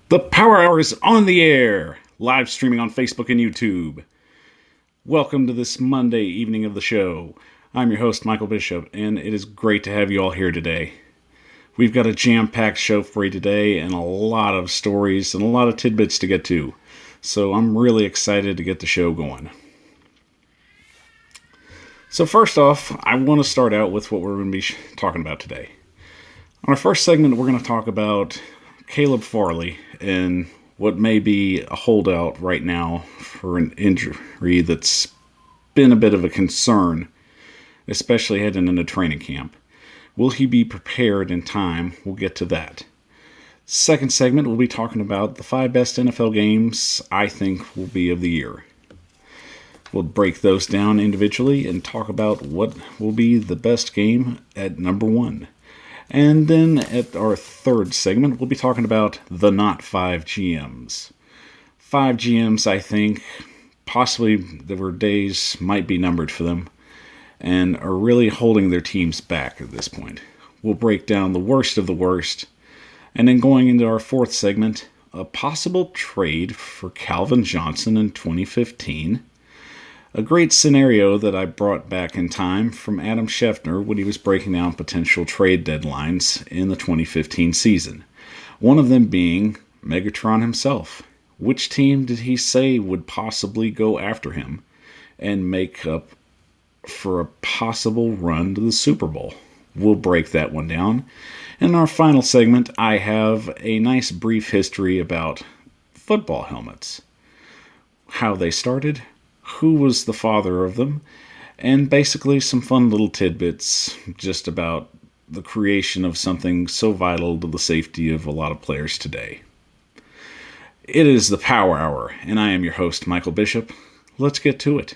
The Power Hour is on the air, live streaming on Facebook and YouTube. Welcome to this Monday evening of the show. I'm your host, Michael Bishop, and it is great to have you all here today. We've got a jam-packed show for you today and a lot of stories and a lot of tidbits to get to. So I'm really excited to get the show going. So first off, I want to start out with what we're going to be talking about today. On our first segment, we're going to talk about Caleb Farley and what may be a holdout right now for an injury that's been a bit of a concern, especially heading into training camp. Will he be prepared in time? We'll get to that. Second segment, we'll be talking about the 5 best NFL games I think will be of the year. We'll break those down individually and talk about what will be the best game at number 1. And then at our third segment, we'll be talking about the not 5 GMs. 5 GMs, I think, possibly their days might be numbered for them, and are really holding their teams back at this point. We'll break down the worst of the worst, and then going into our fourth segment, a possible trade for Calvin Johnson in 2015. A great scenario that I brought back in time from Adam Schefter when he was breaking down potential trade deadlines in the 2015 season. One of them being Megatron himself. Which team did he say would possibly go after him and make up for a possible run to the Super Bowl? We'll break that one down. In our final segment, I have a nice brief history about football helmets. How they started, who was the father of them, and basically some fun little tidbits just about the creation of something so vital to the safety of a lot of players today. It is the Power Hour, and I am your host, Michael Bishop. Let's get to it.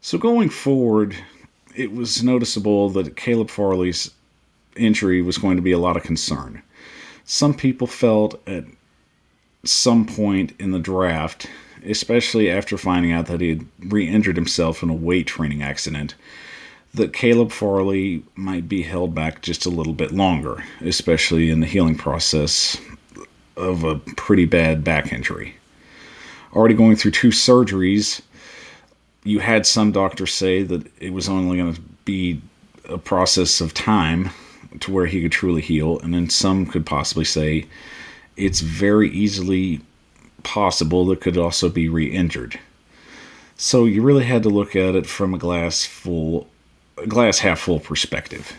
So going forward, it was noticeable that Caleb Farley's injury was going to be a lot of concern. Some people felt at some point in the draft, especially after finding out that he had re-injured himself in a weight training accident, that Caleb Farley might be held back just a little bit longer, especially in the healing process of a pretty bad back injury. Already going through 2 surgeries, you had some doctors say that it was only going to be a process of time to where he could truly heal, and then some could possibly say it's very easily possible that could also be re-injured. So you really had to look at it from a glass half full perspective.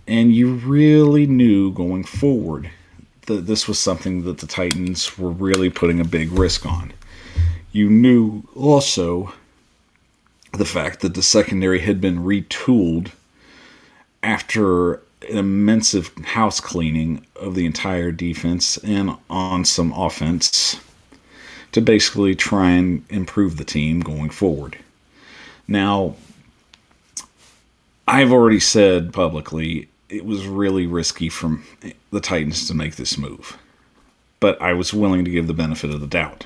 And you really knew going forward that this was something that the Titans were really putting a big risk on. You knew also the fact that the secondary had been retooled after an immense house cleaning of the entire defense and on some offense to basically try and improve the team going forward. Now, I've already said publicly it was really risky from the Titans to make this move, but I was willing to give the benefit of the doubt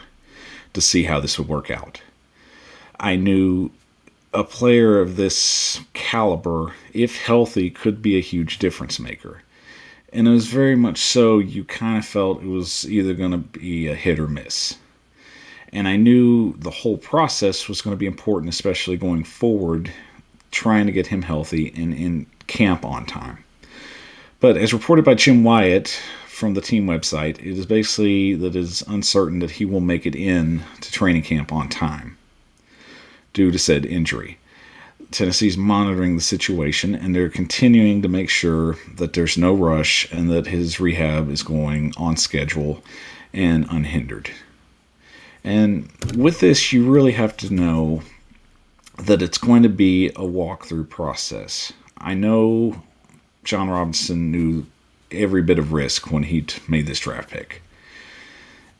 to see how this would work out. I knew a player of this caliber, if healthy, could be a huge difference maker. And it was very much so you kind of felt it was either going to be a hit or miss. And I knew the whole process was going to be important, especially going forward, trying to get him healthy and in camp on time. But as reported by Jim Wyatt from the team website, it is basically that it is uncertain that he will make it in to training camp on time due to said injury. Tennessee's monitoring the situation, and they're continuing to make sure that there's no rush and that his rehab is going on schedule and unhindered. And with this, you really have to know that it's going to be a walkthrough process. I know John Robinson knew every bit of risk when he made this draft pick.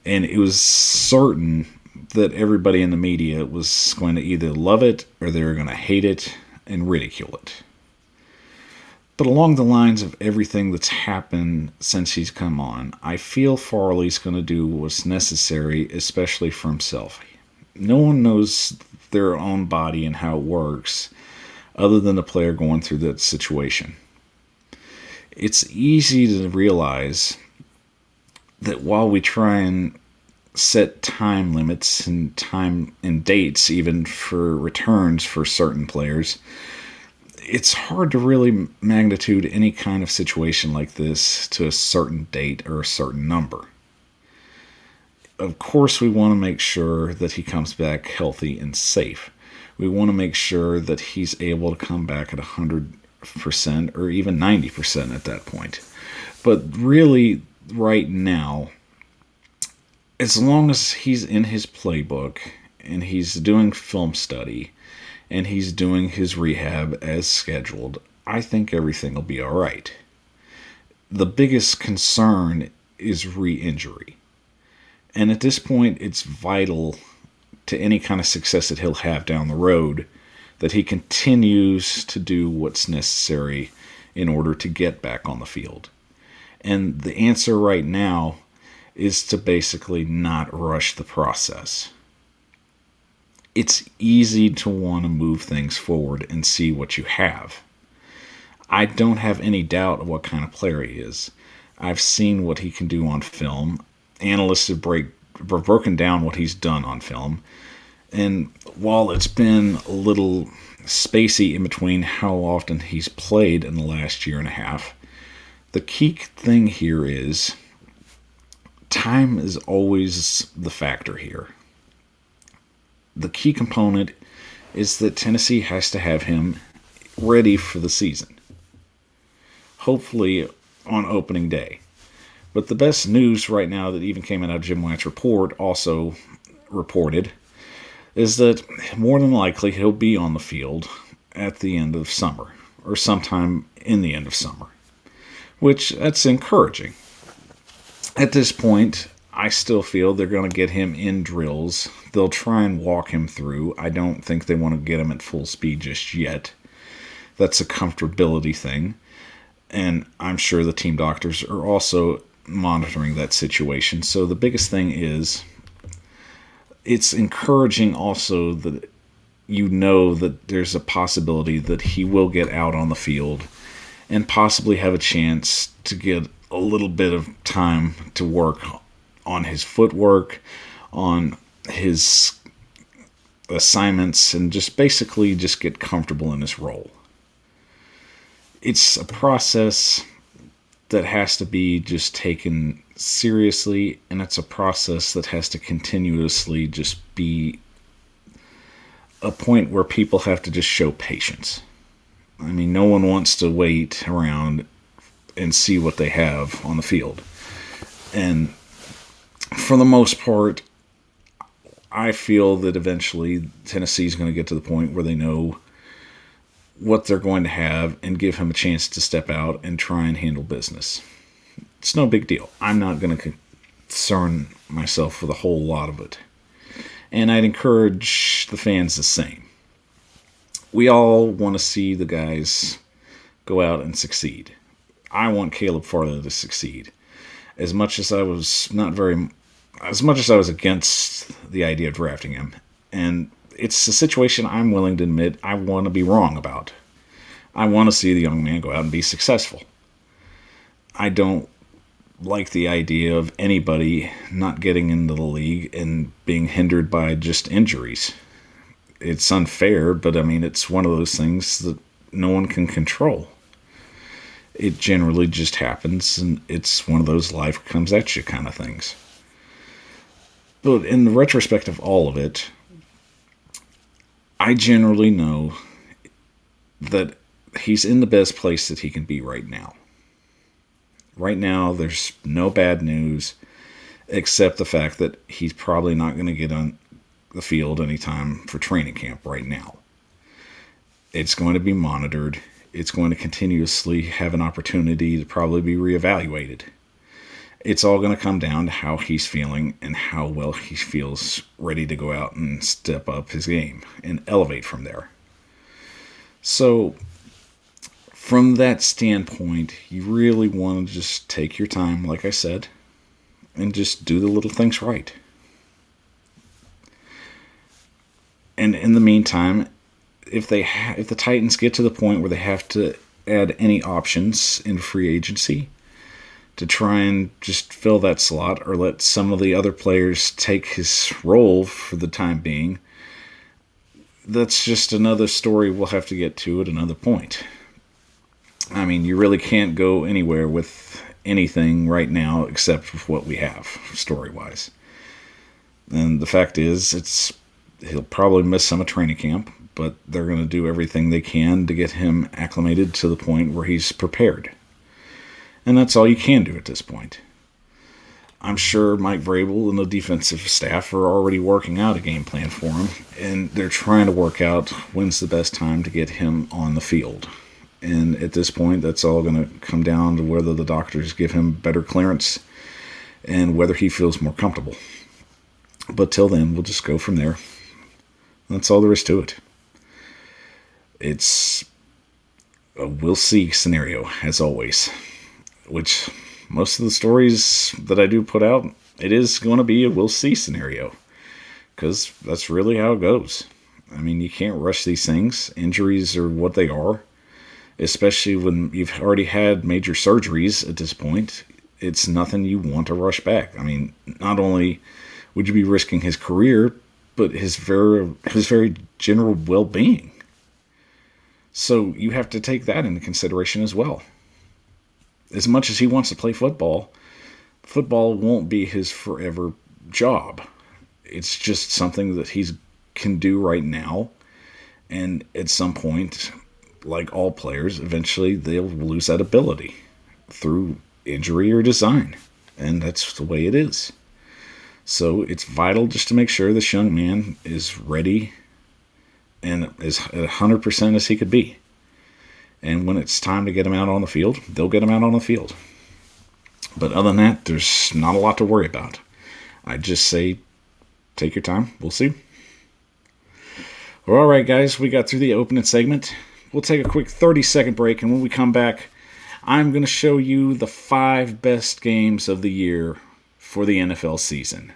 And it was certain that everybody in the media was going to either love it or they were going to hate it and ridicule it. But along the lines of everything that's happened since he's come on, I feel Farley's going to do what's necessary, especially for himself. No one knows their own body and how it works other than the player going through that situation. It's easy to realize that while we try and set time limits and time and dates even for returns for certain players, it's hard to really magnitude any kind of situation like this to a certain date or a certain number. Of course, we want to make sure that he comes back healthy and safe. We want to make sure that he's able to come back at 100% or even 90% at that point. But really, right now, as long as he's in his playbook and he's doing film study and he's doing his rehab as scheduled, I think everything will be all right. The biggest concern is re-injury. And at this point, it's vital to any kind of success that he'll have down the road that he continues to do what's necessary in order to get back on the field. And the answer right now is to basically not rush the process. It's easy to want to move things forward and see what you have. I don't have any doubt of what kind of player he is. I've seen what he can do on film. Analysts have broken down what he's done on film. And while it's been a little spacey in between how often he's played in the last year and a half, the key thing here is time is always the factor here. The key component is that Tennessee has to have him ready for the season. Hopefully on opening day. But the best news right now that even came out of Jim White's report also reported is that more than likely he'll be on the field at the end of summer or sometime in the end of summer, which that's encouraging. At this point, I still feel they're going to get him in drills. They'll try and walk him through. I don't think they want to get him at full speed just yet. That's a comfortability thing. And I'm sure the team doctors are also monitoring that situation. So the biggest thing is it's encouraging also that you know that there's a possibility that he will get out on the field and possibly have a chance to get a little bit of time to work on his footwork, on his assignments, and just basically just get comfortable in his role. It's a process that has to be just taken seriously, and it's a process that has to continuously just be a point where people have to just show patience. I mean, no one wants to wait around and see what they have on the field. And for the most part, I feel that eventually Tennessee is going to get to the point where they know what they're going to have and give him a chance to step out and try and handle business. It's no big deal. I'm not going to concern myself with a whole lot of it. And I'd encourage the fans the same. We all want to see the guys go out and succeed. I want Caleb Farley to succeed. As much as I was against the idea of drafting him, and it's a situation I'm willing to admit I want to be wrong about. I want to see the young man go out and be successful. I don't like the idea of anybody not getting into the league and being hindered by just injuries. It's unfair, but I mean, it's one of those things that no one can control. It generally just happens, and it's one of those life comes at you kind of things. But in the retrospect of all of it, I generally know that he's in the best place that he can be right now. Right now, there's no bad news except the fact that he's probably not going to get on the field anytime for training camp right now. It's going to be monitored. It's going to continuously have an opportunity to probably be reevaluated. It's all going to come down to how he's feeling and how well he feels ready to go out and step up his game and elevate from there. So, from that standpoint, you really want to just take your time, like I said, and just do the little things right. And in the meantime, if the Titans get to the point where they have to add any options in free agency, to try and just fill that slot or let some of the other players take his role for the time being. That's just another story we'll have to get to at another point. I mean, you really can't go anywhere with anything right now except with what we have, story-wise. And the fact is, he'll probably miss some of training camp, but they're going to do everything they can to get him acclimated to the point where he's prepared. And that's all you can do at this point. I'm sure Mike Vrabel and the defensive staff are already working out a game plan for him, and they're trying to work out when's the best time to get him on the field. And at this point, that's all going to come down to whether the doctors give him better clearance and whether he feels more comfortable. But till then, we'll just go from there. That's all there is to it. It's a we'll see scenario, as always. Which most of the stories that I do put out, it is going to be a we'll see scenario. Because that's really how it goes. I mean, you can't rush these things. Injuries are what they are. Especially when you've already had major surgeries at this point. It's nothing you want to rush back. I mean, not only would you be risking his career, but his very general well-being. So you have to take that into consideration as well. As much as he wants to play football, football won't be his forever job. It's just something that he can do right now. And at some point, like all players, eventually they'll lose that ability through injury or design. And that's the way it is. So it's vital just to make sure this young man is ready and as 100% as he could be. And when it's time to get him out on the field, they'll get him out on the field. But other than that, there's not a lot to worry about. I just say, take your time. We'll see. Well, all right, guys, we got through the opening segment. We'll take a quick 30-second break, and when we come back, I'm going to show you the 5 best games of the year for the NFL season.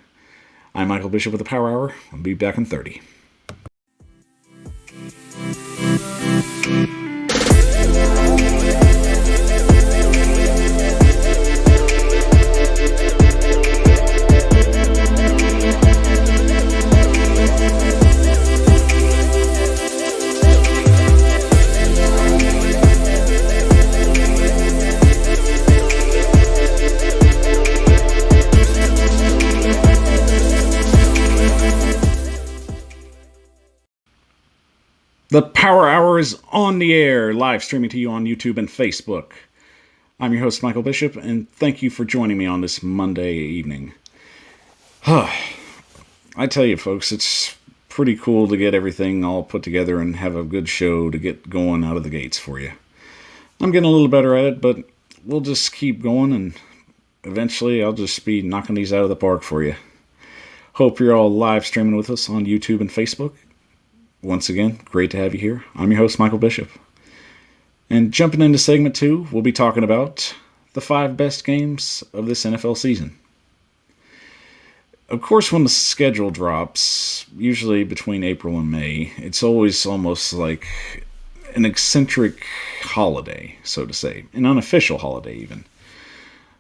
I'm Michael Bishop with the Power Hour. I'll be back in 30. The Power Hour is on the air, live streaming to you on YouTube and Facebook. I'm your host, Michael Bishop, and thank you for joining me on this Monday evening. I tell you, folks, it's pretty cool to get everything all put together and have a good show to get going out of the gates for you. I'm getting a little better at it, but we'll just keep going, and eventually I'll just be knocking these out of the park for you. Hope you're all live streaming with us on YouTube and Facebook. Once again, great to have you here. I'm your host, Michael Bishop. And jumping into segment 2, we'll be talking about the 5 best games of this NFL season. Of course, when the schedule drops, usually between April and May, it's always almost like an eccentric holiday, so to say. An unofficial holiday, even.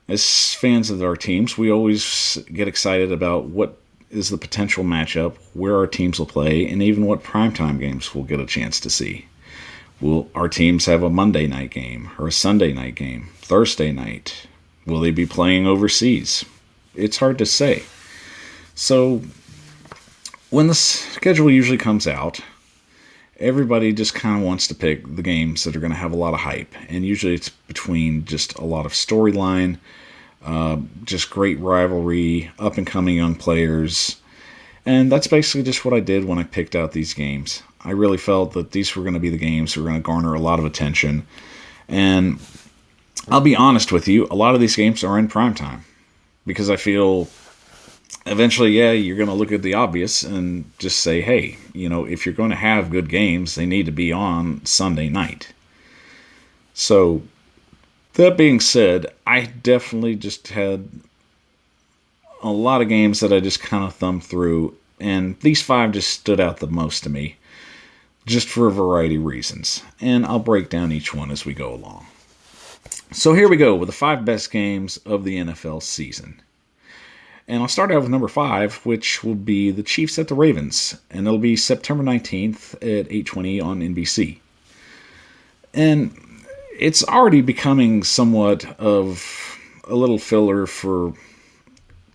As fans of our teams, we always get excited about what is the potential matchup, where our teams will play, and even what primetime games we'll get a chance to see. Will our teams have a Monday night game or a Sunday night game, Thursday night? Will they be playing overseas? It's hard to say. So when the schedule usually comes out, everybody just kind of wants to pick the games that are going to have a lot of hype. And usually it's between just a lot of storyline, just great rivalry, up-and-coming young players. And that's basically just what I did when I picked out these games. I really felt that these were going to be the games that were going to garner a lot of attention. And I'll be honest with you, a lot of these games are in primetime. Because I feel eventually, you're going to look at the obvious and just say, hey, if you're going to have good games, they need to be on Sunday night. So, that being said, I definitely just had a lot of games that I just kind of thumbed through, and these 5 just stood out the most to me, just for a variety of reasons. And I'll break down each one as we go along. So here we go with the 5 best games of the NFL season. And I'll start out with number 5, which will be the Chiefs at the Ravens. And it'll be September 19th at 8:20 on NBC. And it's already becoming somewhat of a little filler for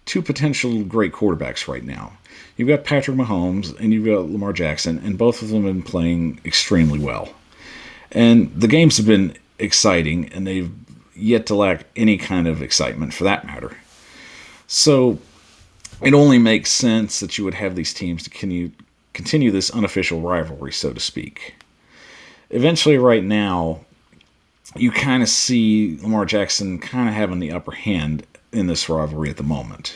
2 potential great quarterbacks right now. You've got Patrick Mahomes and you've got Lamar Jackson, and both of them have been playing extremely well. And the games have been exciting, and they've yet to lack any kind of excitement for that matter. So it only makes sense that you would have these teams to continue this unofficial rivalry, so to speak. Eventually, right now, you kind of see Lamar Jackson kind of having the upper hand in this rivalry at the moment.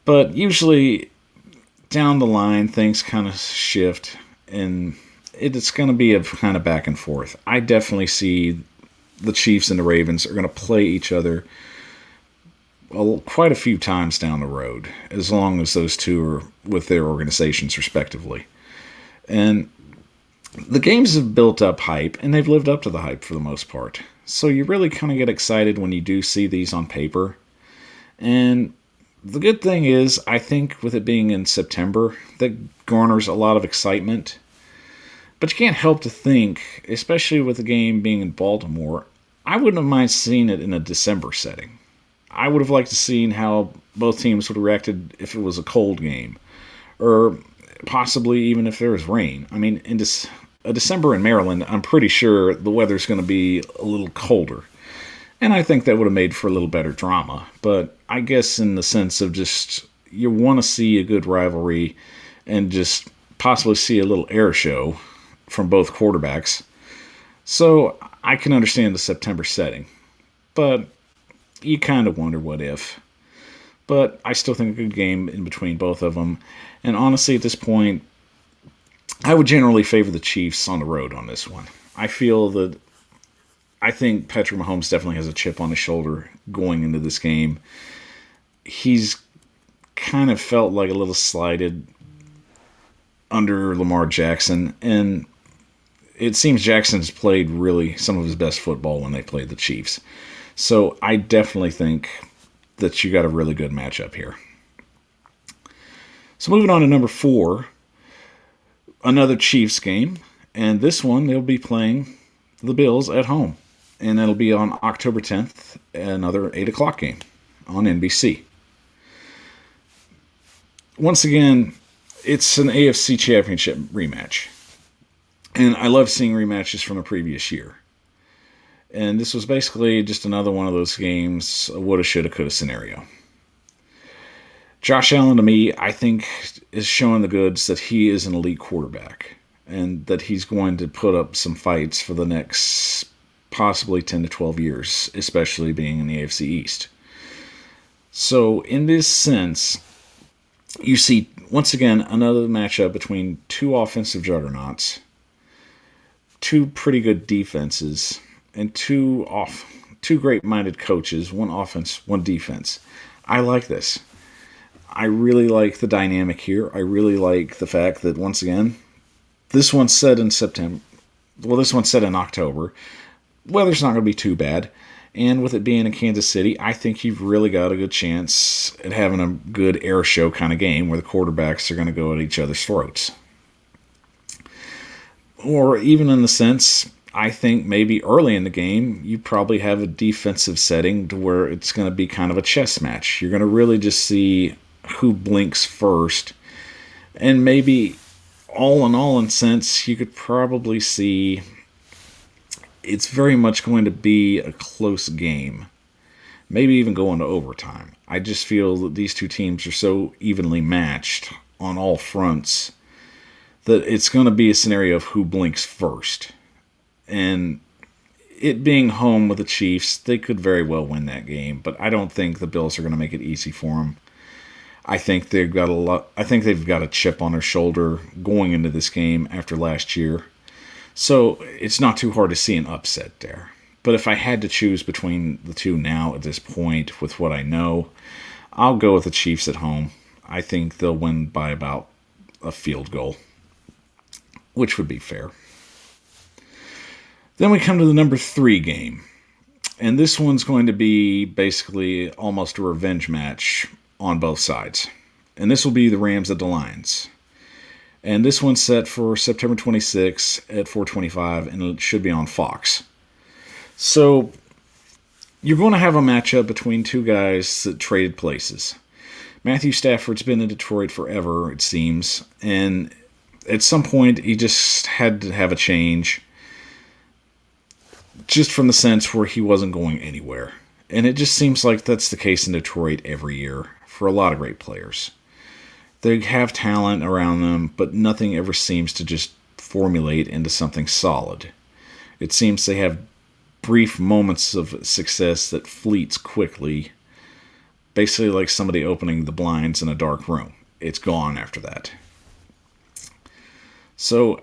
But usually, down the line, things kind of shift, and it's going to be a kind of back and forth. I definitely see the Chiefs and the Ravens are going to play each other quite a few times down the road, as long as those two are with their organizations respectively. And the games have built up hype, and they've lived up to the hype for the most part. So you really kind of get excited when you do see these on paper. And the good thing is, I think with it being in September, that garners a lot of excitement. But you can't help to think, especially with the game being in Baltimore, I wouldn't have minded seeing it in a December setting. I would have liked to see how both teams would have reacted if it was a cold game, or possibly even if there was rain. I mean, in December in Maryland, I'm pretty sure the weather's going to be a little colder. And I think that would have made for a little better drama. But I guess in the sense of just, you want to see a good rivalry and just possibly see a little air show from both quarterbacks. So I can understand the September setting. But you kind of wonder what if. But I still think a good game in between both of them. And honestly, at this point, I would generally favor the Chiefs on the road on this one. I think Patrick Mahomes definitely has a chip on his shoulder going into this game. He's kind of felt like a little slighted under Lamar Jackson, and it seems Jackson's played really some of his best football when they played the Chiefs. So I definitely think that you got a really good matchup here. So moving on to number 4, another Chiefs game, and this one they'll be playing the Bills at home, and it'll be on October 10th, another 8 o'clock game on NBC. Once again, it's an AFC Championship rematch, and I love seeing rematches from the previous year. And this was basically just another one of those games, a woulda, shoulda, coulda scenario. Josh Allen, to me, I think is showing the goods that he is an elite quarterback and that he's going to put up some fights for the next possibly 10 to 12 years, especially being in the AFC East. So in this sense, you see, once again, another matchup between 2 offensive juggernauts, 2 pretty good defenses, and 2 great-minded coaches, 1 offense, 1 defense. I like this. I really like the dynamic here. I really like the fact that, once again, this one's set in September. Well, this one's set in October. Weather's not going to be too bad. And with it being in Kansas City, I think you've really got a good chance at having a good air show kind of game where the quarterbacks are going to go at each other's throats. Or even in the sense, I think maybe early in the game, you probably have a defensive setting to where it's going to be kind of a chess match. You're going to really just see who blinks first. And maybe all in sense, you could probably see it's very much going to be a close game. Maybe even go into overtime. I just feel that these 2 teams are so evenly matched on all fronts that it's going to be a scenario of who blinks first. And it being home with the Chiefs, they could very well win that game, but I don't think the Bills are going to make it easy for them. I think they've got a chip on their shoulder going into this game after last year. So it's not too hard to see an upset there. But if I had to choose between the 2 now at this point with what I know, I'll go with the Chiefs at home. I think they'll win by about a field goal, which would be fair. Then we come to the number 3 game, And this one's going to be basically almost a revenge match on both sides. And this will be the Rams at the Lions. And this one's set for September 26th at 4:25, and it should be on Fox. So you're going to have a matchup between two guys that traded places. Matthew Stafford's been in Detroit forever, it seems, and at some point he just had to have a change, just from the sense where he wasn't going anywhere. And it just seems like that's the case in Detroit every year for a lot of great players. They have talent around them, but nothing ever seems to just formulate into something solid. It seems they have brief moments of success that fleets quickly, basically like somebody opening the blinds in a dark room. It's gone after that. So,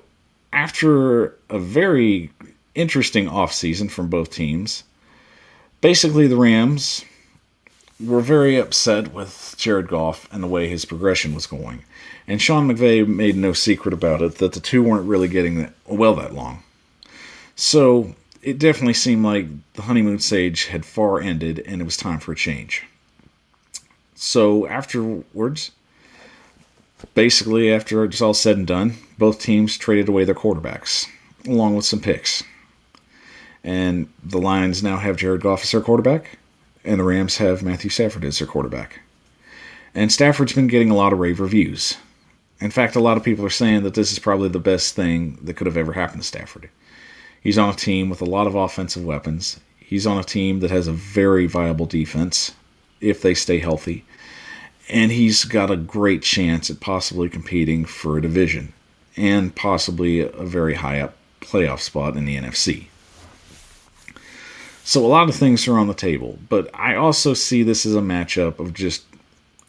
after a very interesting offseason from both teams, basically the Rams were very upset with Jared Goff and the way his progression was going. And Sean McVay made no secret about it, that the two weren't really getting that long. So it definitely seemed like the honeymoon stage had far ended and it was time for a change. So afterwards, basically after it's all said and done, both teams traded away their quarterbacks, along with some picks. And the Lions now have Jared Goff as their quarterback, and the Rams have Matthew Stafford as their quarterback. And Stafford's been getting a lot of rave reviews. In fact, a lot of people are saying that this is probably the best thing that could have ever happened to Stafford. He's on a team with a lot of offensive weapons. He's on a team that has a very viable defense, if they stay healthy. And he's got a great chance at possibly competing for a division, and possibly a very high up playoff spot in the NFC. So a lot of things are on the table, but I also see this as a matchup of just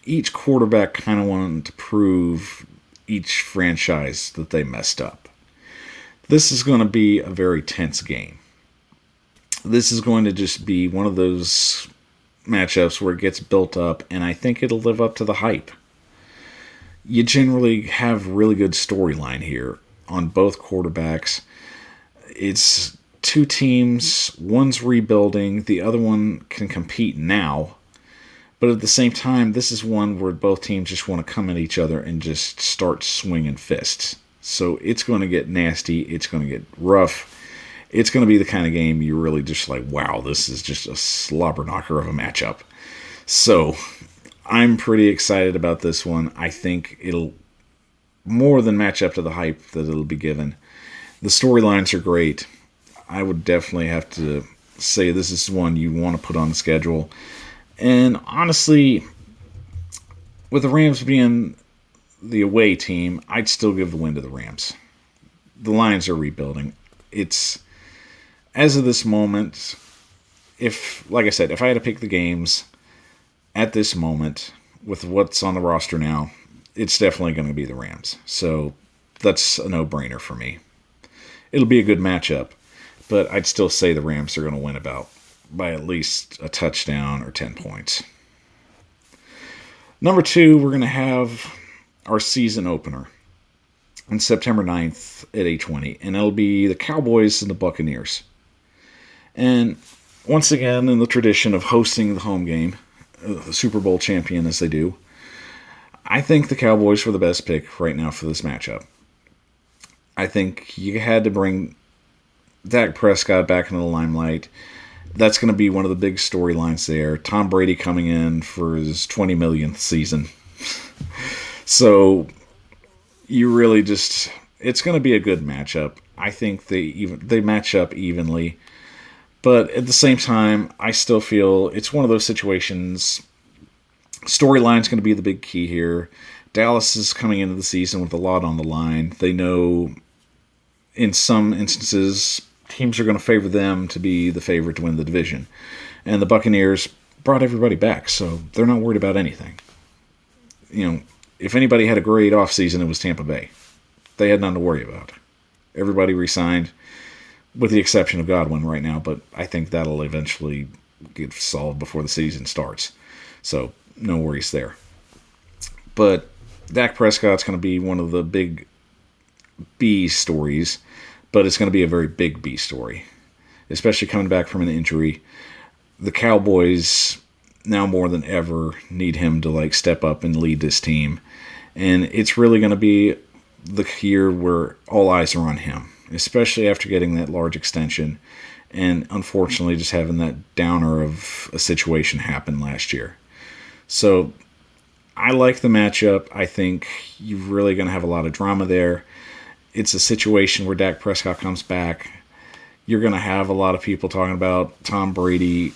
each quarterback kind of wanting to prove each franchise that they messed up. This is going to be a very tense game. This is going to just be one of those matchups where it gets built up, and I think it'll live up to the hype. You generally have really good storyline here on both quarterbacks. It's two teams, one's rebuilding, the other one can compete now. But at the same time, this is one where both teams just want to come at each other and just start swinging fists. So it's going to get nasty, it's going to get rough. It's going to be the kind of game you're really just like, wow, this is just a slobber knocker of a matchup. So I'm pretty excited about this one. I think it'll more than match up to the hype that it'll be given. The storylines are great. I would definitely have to say this is one you want to put on the schedule. And honestly, with the Rams being the away team, I'd still give the win to the Rams. The Lions are rebuilding. It's, as of this moment, like I said, if I had to pick the games at this moment with what's on the roster now, it's definitely going to be the Rams. So that's a no-brainer for me. It'll be a good matchup. But I'd still say the Rams are going to win by at least a touchdown or 10 points. Number 2, we're going to have our season opener on September 9th at 8:20. And it'll be the Cowboys and the Buccaneers. And once again, in the tradition of hosting the home game, the Super Bowl champion as they do, I think the Cowboys were the best pick right now for this matchup. I think you had to bring Dak Prescott back into the limelight. That's going to be one of the big storylines there. Tom Brady coming in for his 20 millionth season. So you really just, it's going to be a good matchup. I think they match up evenly. But at the same time, I still feel it's one of those situations. Storyline's going to be the big key here. Dallas is coming into the season with a lot on the line. They know in some instances teams are going to favor them to be the favorite to win the division. And the Buccaneers brought everybody back, so they're not worried about anything. You know, if anybody had a great offseason, it was Tampa Bay. They had nothing to worry about. Everybody re-signed, with the exception of Godwin right now, but I think that'll eventually get solved before the season starts. So, no worries there. But Dak Prescott's going to be one of the big B stories, but it's going to be a very big B story, especially coming back from an injury. the Cowboys now more than ever need him to like step up and lead this team. And it's really going to be the year where all eyes are on him, especially after getting that large extension and unfortunately just having that downer of a situation happen last year. So I like the matchup. I think you're really going to have a lot of drama there. It's a situation where Dak Prescott comes back. You're going to have a lot of people talking about Tom Brady.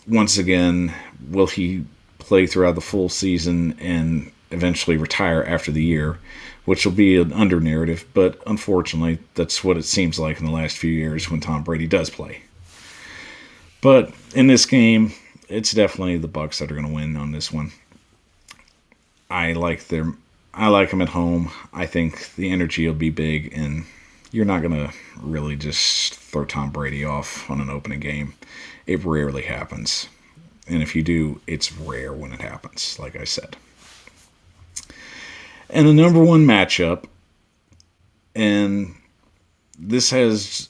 Once again, will he play throughout the full season and eventually retire after the year, which will be an under-narrative, but unfortunately, that's what it seems like in the last few years when Tom Brady does play. But in this game, it's definitely the Bucs that are going to win on this one. I like them at home. I think the energy will be big, and you're not going to really just throw Tom Brady off on an opening game. It rarely happens. And if you do, it's rare when it happens, like I said. And the number one matchup, and this is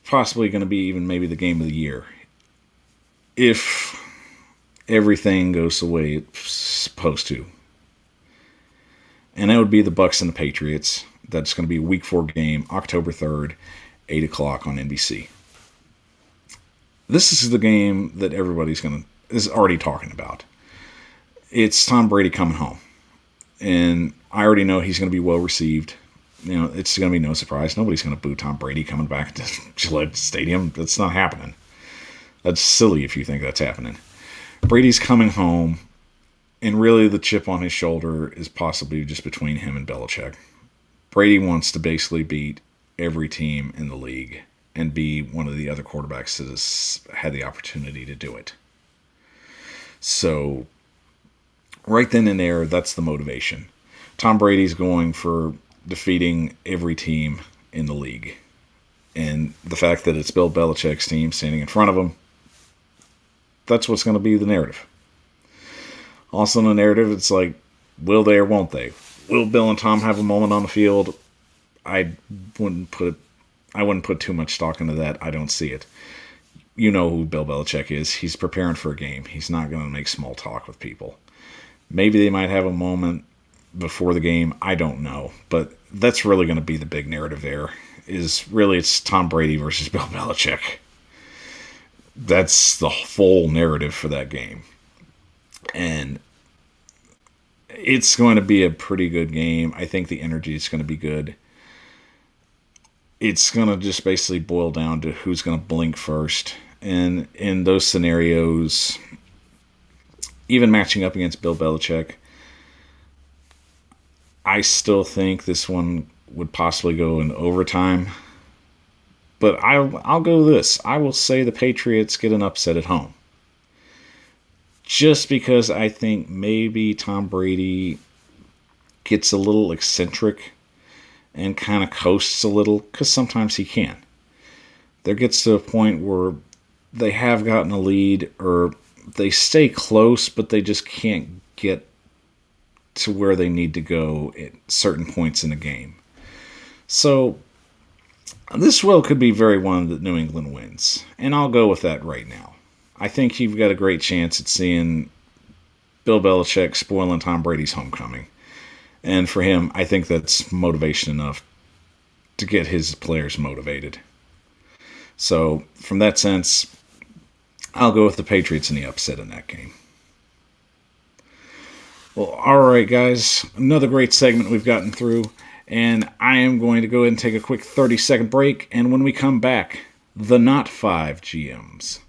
possibly going to be even maybe the game of the year, if everything goes the way it's supposed to. And that would be the Bucs and the Patriots. That's going to be a Week 4 game, October 3rd, 8 o'clock on NBC. This is the game that everybody's is already talking about. It's Tom Brady coming home. And I already know he's going to be well received. You know, it's going to be no surprise. Nobody's going to boo Tom Brady coming back to Gillette Stadium. That's not happening. That's silly if you think that's happening. Brady's coming home, and really the chip on his shoulder is possibly just between him and Belichick. Brady wants to basically beat every team in the league and be one of the other quarterbacks that has had the opportunity to do it. So right then and there, that's the motivation. Tom Brady's going for defeating every team in the league. And the fact that it's Bill Belichick's team standing in front of him, that's what's going to be the narrative. Also in the narrative, it's like, will they or won't they? Will Bill and Tom have a moment on the field? I wouldn't put too much stock into that. I don't see it. You know who Bill Belichick is. He's preparing for a game. He's not going to make small talk with people. Maybe they might have a moment before the game. I don't know. But that's really going to be the big narrative there. It's Tom Brady versus Bill Belichick. That's the full narrative for that game. And it's going to be a pretty good game. I think the energy is going to be good. It's going to just basically boil down to who's going to blink first. And in those scenarios, even matching up against Bill Belichick, I still think this one would possibly go in overtime. But I'll go this. I will say the Patriots get an upset at home. Just because I think maybe Tom Brady gets a little eccentric and kind of coasts a little, because sometimes he can. There gets to a point where they have gotten a lead, or they stay close, but they just can't get to where they need to go at certain points in the game. So this well could be very one that New England wins, and I'll go with that right now. I think you've got a great chance at seeing Bill Belichick spoiling Tom Brady's homecoming. And for him, I think that's motivation enough to get his players motivated. So, from that sense, I'll go with the Patriots in the upset in that game. Well, alright guys, another great segment we've gotten through. And I am going to go ahead and take a quick 30-second break. And when we come back, the not 5 GMs.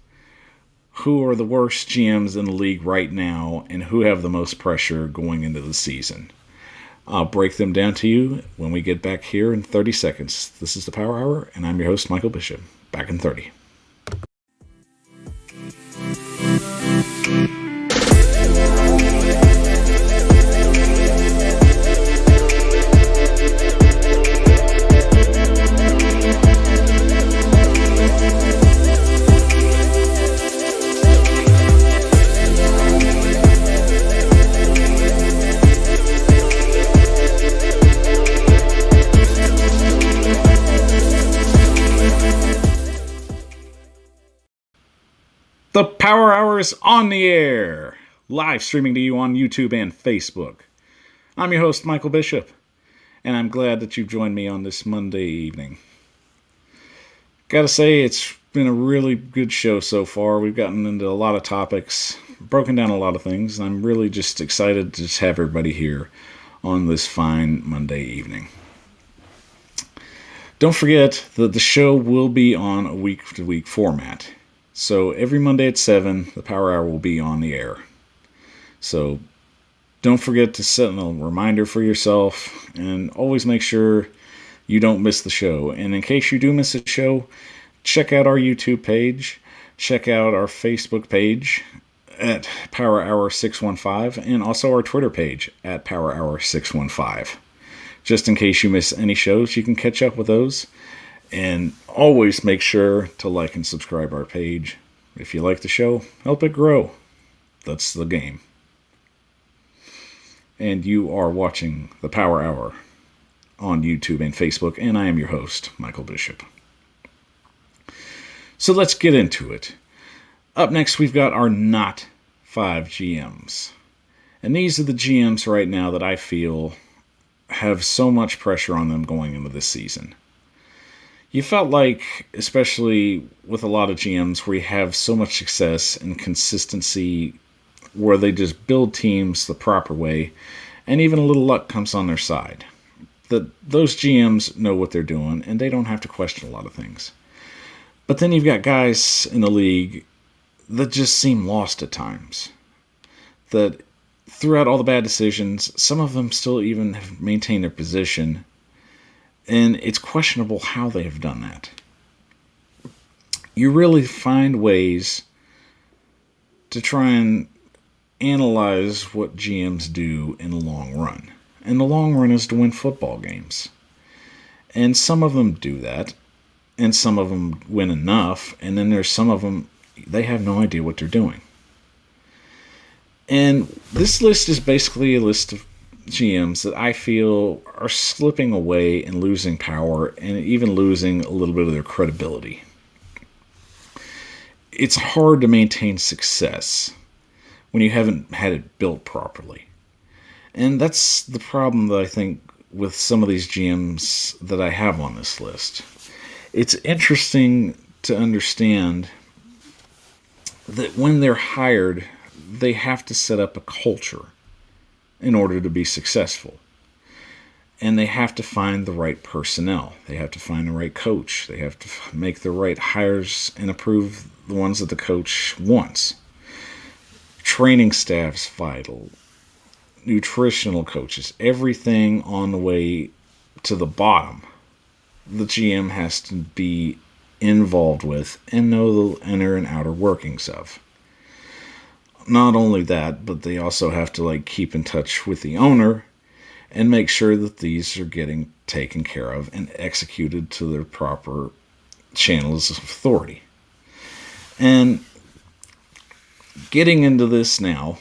Who are the worst GMs in the league right now, and who have the most pressure going into the season? I'll break them down to you when we get back here in 30 seconds. This is the Power Hour, and I'm your host, Michael Bishop. Back in 30. Hour is on the air, live streaming to you on YouTube and Facebook. I'm your host, Michael Bishop, and I'm glad that you've joined me on this Monday evening. Gotta say, it's been a really good show so far. We've gotten into a lot of topics, broken down a lot of things, and I'm really just excited to just have everybody here on this fine Monday evening. Don't forget that the show will be on a week-to-week format. So every Monday at 7, the Power Hour will be on the air. So don't forget to set a reminder for yourself and always make sure you don't miss the show. And in case you do miss a show, check out our YouTube page, check out our Facebook page at Power Hour 615, and also our Twitter page at Power Hour 615. Just in case you miss any shows, you can catch up with those. And always make sure to like and subscribe our page. If you like the show, help it grow. That's the game. And you are watching the Power Hour on YouTube and Facebook, and I am your host, Michael Bishop. So let's get into it. Up next, we've got our not 5 GMs. And these are the GMs right now that I feel have so much pressure on them going into this season. You felt like, especially with a lot of GMs where you have so much success and consistency where they just build teams the proper way, and even a little luck comes on their side, that those GMs know what they're doing and they don't have to question a lot of things. But then you've got guys in the league that just seem lost at times. That throughout all the bad decisions, some of them still even have maintained their position, and it's questionable how they have done that. You really find ways to try and analyze what GMs do in the long run. And the long run is to win football games. And some of them do that, and some of them win enough, and then there's some of them, they have no idea what they're doing. And this list is basically a list of GMs that I feel are slipping away and losing power and even losing a little bit of their credibility. It's hard to maintain success when you haven't had it built properly. And that's the problem that I think with some of these GMs that I have on this list. It's interesting to understand that when they're hired, they have to set up a culture in order to be successful. And they have to find the right personnel. They have to find the right coach. They have to make the right hires and approve the ones that the coach wants. Training staff's vital. Nutritional coaches. Everything on the way to the bottom, the GM has to be involved with and know the inner and outer workings of. Not only that, but they also have to keep in touch with the owner and make sure that these are getting taken care of and executed to their proper channels of authority. And getting into this now,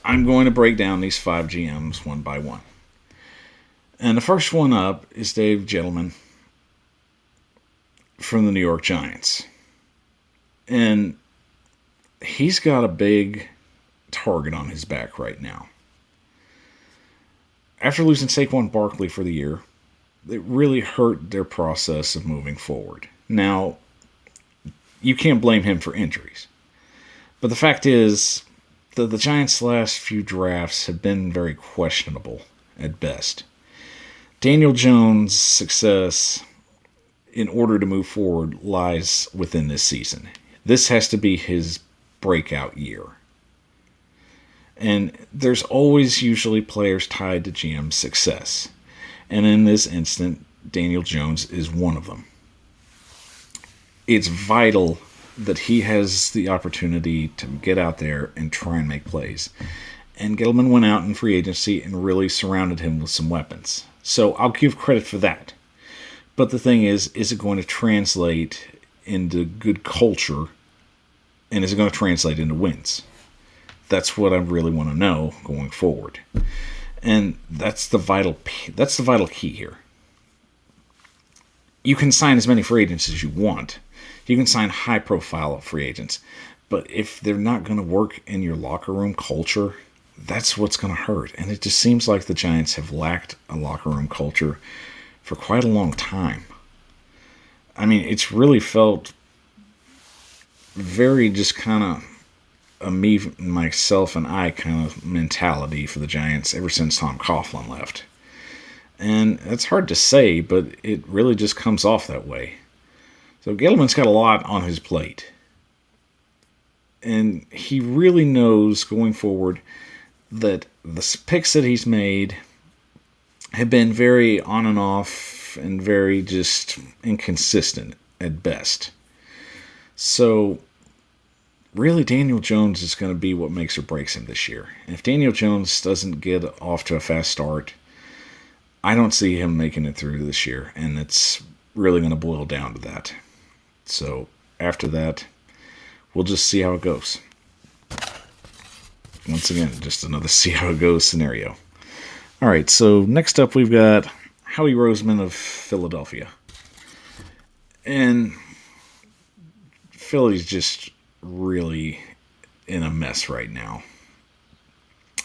I'm going to break down these 5 GMs one by one. And the first one up is Dave Gettleman from the New York Giants. And he's got a big target on his back right now. After losing Saquon Barkley for the year, it really hurt their process of moving forward. Now, you can't blame him for injuries. But the fact is that the Giants' last few drafts have been very questionable at best. Daniel Jones' success in order to move forward lies within this season. This has to be his breakout year. And there's always usually players tied to GM's success. And in this instant, Daniel Jones is one of them. It's vital that he has the opportunity to get out there and try and make plays. And Gettleman went out in free agency and really surrounded him with some weapons. So I'll give credit for that. But the thing is it going to translate into good culture? And is it going to translate into wins? That's what I really want to know going forward. And that's the vital key here. You can sign as many free agents as you want. You can sign high-profile free agents. But if they're not going to work in your locker room culture, that's what's going to hurt. And it just seems like the Giants have lacked a locker room culture for quite a long time. I mean, it's really felt very just kind of a me, myself, and I kind of mentality for the Giants ever since Tom Coughlin left. And it's hard to say, but it really just comes off that way. So Gettleman's got a lot on his plate. And he really knows going forward that the picks that he's made have been very on and off and very just inconsistent at best. So really Daniel Jones is going to be what makes or breaks him this year. And if Daniel Jones doesn't get off to a fast start, I don't see him making it through this year, and it's really going to boil down to that. So after that, we'll just see how it goes. Once again, just another see how it goes scenario. All right, so next up we've got Howie Roseman of Philadelphia. And Philly's just really in a mess right now.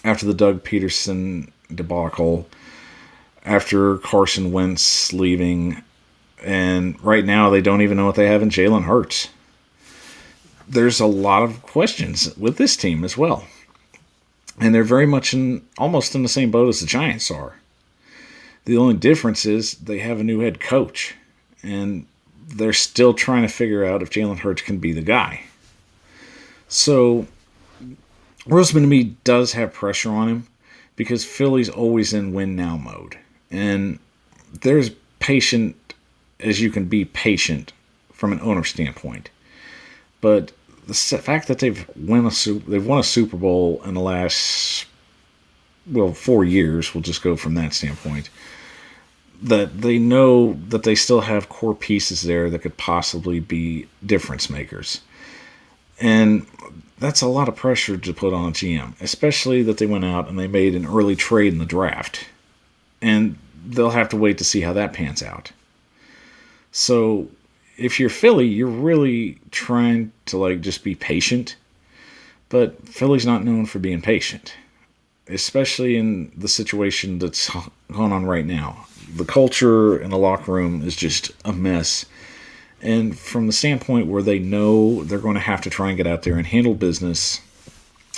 After the Doug Peterson debacle, after Carson Wentz leaving, and right now they don't even know what they have in Jalen Hurts. There's a lot of questions with this team as well. And they're very much almost in the same boat as the Giants are. The only difference is they have a new head coach. And they're still trying to figure out if Jalen Hurts can be the guy. So, Roseman to me does have pressure on him because Philly's always in win-now mode. And they're as patient as you can be patient from an owner standpoint. But the fact that they've won a Super Bowl in the last 4 years, we'll just go from that standpoint, that they know that they still have core pieces there that could possibly be difference makers. And that's a lot of pressure to put on a GM, especially that they went out and they made an early trade in the draft. And they'll have to wait to see how that pans out. So if you're Philly, you're really trying to just be patient. But Philly's not known for being patient, especially in the situation that's going on right now. The culture in the locker room is just a mess. And from the standpoint where they know they're going to have to try and get out there and handle business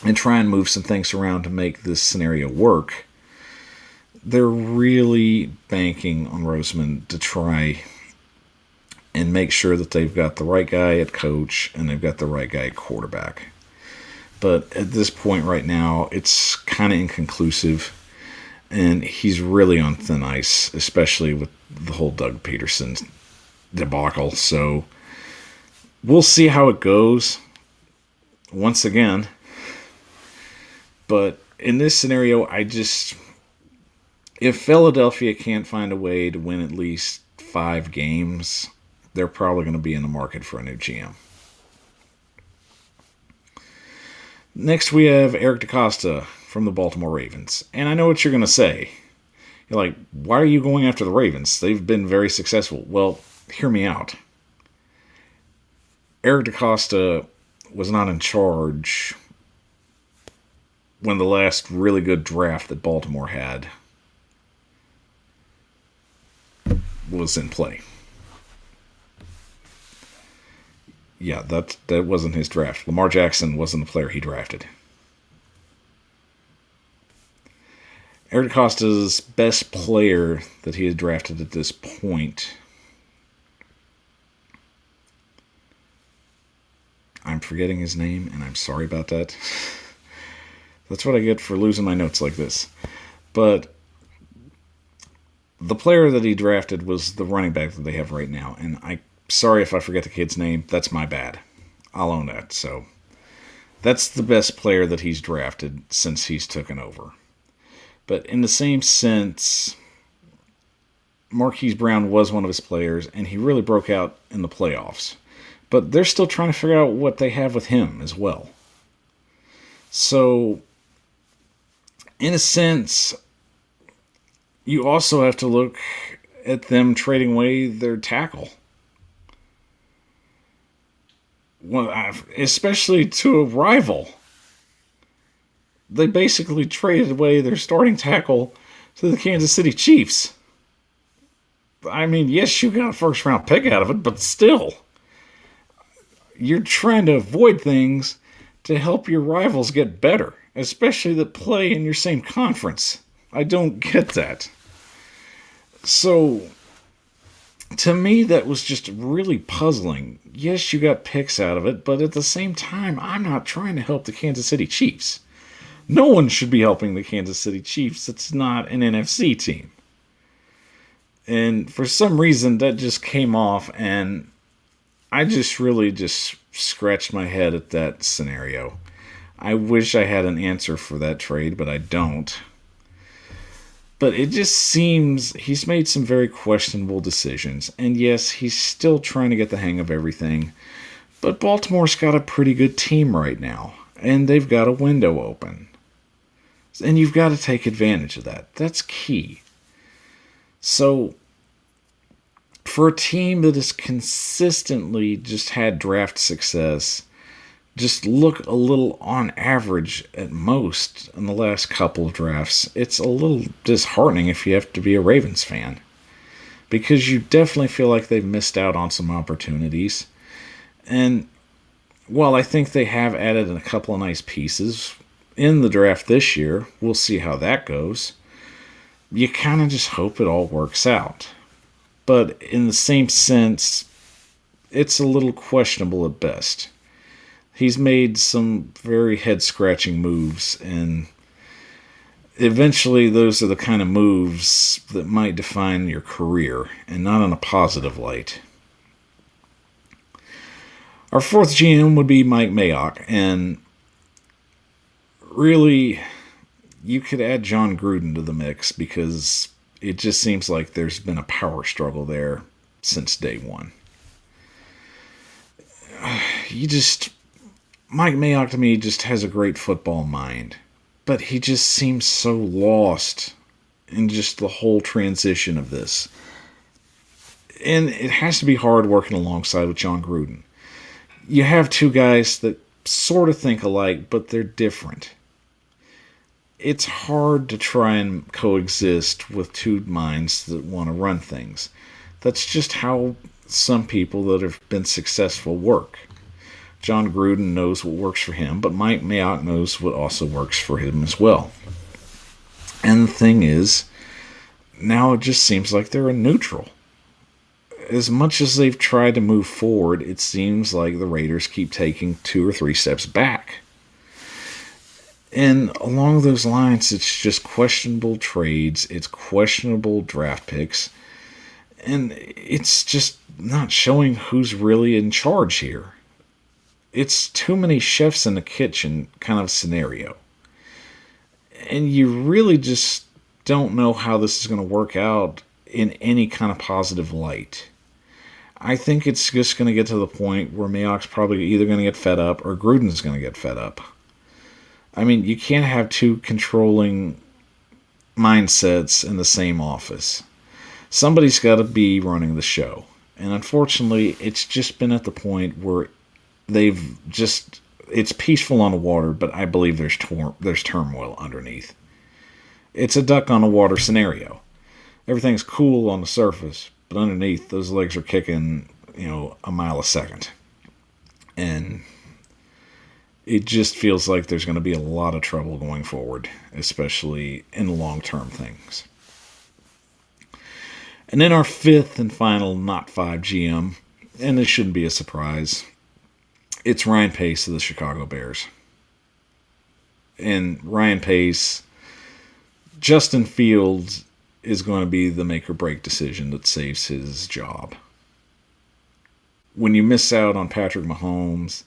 and try and move some things around to make this scenario work, they're really banking on Roseman to try and make sure that they've got the right guy at coach and they've got the right guy at quarterback. But at this point right now, it's kind of inconclusive. And he's really on thin ice, especially with the whole Doug Peterson debacle. So we'll see how it goes once again. But in this scenario, if Philadelphia can't find a way to win at least 5 games, they're probably going to be in the market for a new GM. Next, we have Eric DeCosta from the Baltimore Ravens. And I know what you're going to say. You're like, why are you going after the Ravens? They've been very successful. Well, hear me out. Eric DeCosta was not in charge when the last really good draft that Baltimore had was in play. Yeah, that wasn't his draft. Lamar Jackson wasn't the player he drafted. Eric DeCosta's best player that he had drafted at this point, I'm forgetting his name, and I'm sorry about that. That's what I get for losing my notes like this. But the player that he drafted was the running back that they have right now. And I'm sorry if I forget the kid's name. That's my bad. I'll own that. So that's the best player that he's drafted since he's taken over. But in the same sense, Marquise Brown was one of his players, and he really broke out in the playoffs. But they're still trying to figure out what they have with him as well. So, in a sense, you also have to look at them trading away their tackle. Well, especially to a rival. They basically traded away their starting tackle to the Kansas City Chiefs. I mean, yes, you got a first round pick out of it, but still, you're trying to avoid things to help your rivals get better, especially that play in your same conference. I don't get that. So, to me, that was just really puzzling. Yes, you got picks out of it, but at the same time, I'm not trying to help the Kansas City Chiefs. No one should be helping the Kansas City Chiefs. It's not an NFC team. And for some reason, that just came off, and I just really just scratched my head at that scenario. I wish I had an answer for that trade, but I don't. But it just seems he's made some very questionable decisions. And yes, he's still trying to get the hang of everything. But Baltimore's got a pretty good team right now. And they've got a window open. And you've got to take advantage of that. That's key. So, for a team that has consistently just had draft success, just look a little on average at most in the last couple of drafts, it's a little disheartening if you have to be a Ravens fan. Because you definitely feel like they've missed out on some opportunities. And while I think they have added a couple of nice pieces in the draft this year, we'll see how that goes. You kind of just hope it all works out. But in the same sense, it's a little questionable at best. He's made some very head-scratching moves, and eventually those are the kind of moves that might define your career, and not in a positive light. Our fourth GM would be Mike Mayock, and really, you could add John Gruden to the mix because it just seems like there's been a power struggle there since day one. Mike Mayock to me just has a great football mind, but he just seems so lost in just the whole transition of this. And it has to be hard working alongside with John Gruden. You have two guys that sort of think alike, but they're different. It's hard to try and coexist with two minds that want to run things. That's just how some people that have been successful work. John Gruden knows what works for him, but Mike Mayock knows what also works for him as well. And the thing is, now it just seems like they're a neutral. As much as they've tried to move forward, it seems like the Raiders keep taking 2 or 3 steps back. And along those lines, it's just questionable trades, it's questionable draft picks, and it's just not showing who's really in charge here. It's too many chefs in the kitchen kind of scenario. And you really just don't know how this is going to work out in any kind of positive light. I think it's just going to get to the point where Mayock's probably either going to get fed up or Gruden's going to get fed up. I mean, you can't have two controlling mindsets in the same office. Somebody's got to be running the show. And unfortunately, it's just been at the point where it's peaceful on the water, but I believe there's turmoil underneath. It's a duck on the water scenario. Everything's cool on the surface, but underneath, those legs are kicking, a mile a second. And it just feels like there's going to be a lot of trouble going forward, especially in the long-term things. And then our fifth and final not 5 GM, and this shouldn't be a surprise, it's Ryan Pace of the Chicago Bears. And Ryan Pace, Justin Fields is going to be the make or break decision that saves his job. When you miss out on Patrick Mahomes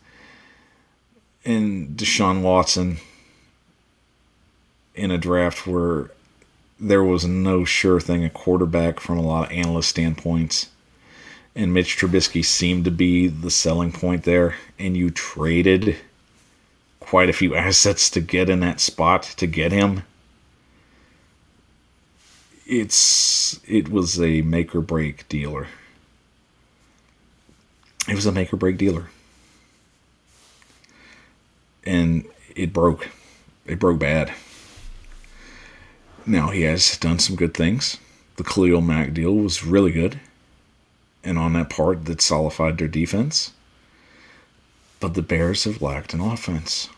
and Deshaun Watson in a draft where there was no sure thing a quarterback from a lot of analyst standpoints, and Mitch Trubisky seemed to be the selling point there, and you traded quite a few assets to get in that spot to get him, it was a make or break dealer. It was a make or break dealer. and it broke. It broke bad. Now, he has done some good things. The Khalil Mack deal was really good, and on that part, that solidified their defense. But the Bears have lacked an offense.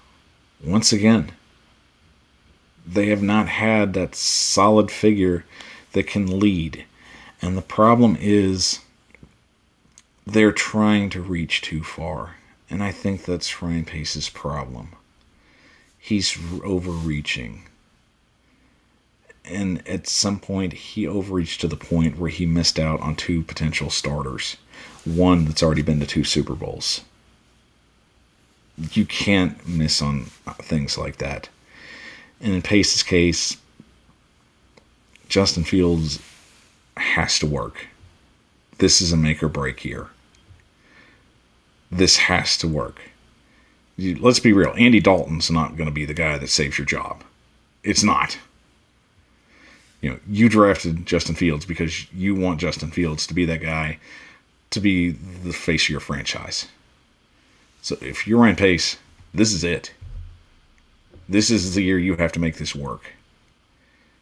Once again, they have not had that solid figure that can lead. And the problem is they're trying to reach too far. And I think that's Ryan Pace's problem. He's overreaching. And at some point, he overreached to the point where he missed out on 2 potential starters. One that's already been to 2 Super Bowls. You can't miss on things like that. And in Pace's case, Justin Fields has to work. This is a make or break year. This has to work. Let's be real. Andy Dalton's not going to be the guy that saves your job. It's not. You drafted Justin Fields because you want Justin Fields to be that guy, to be the face of your franchise. So if you're Ryan Pace, this is it. This is the year you have to make this work.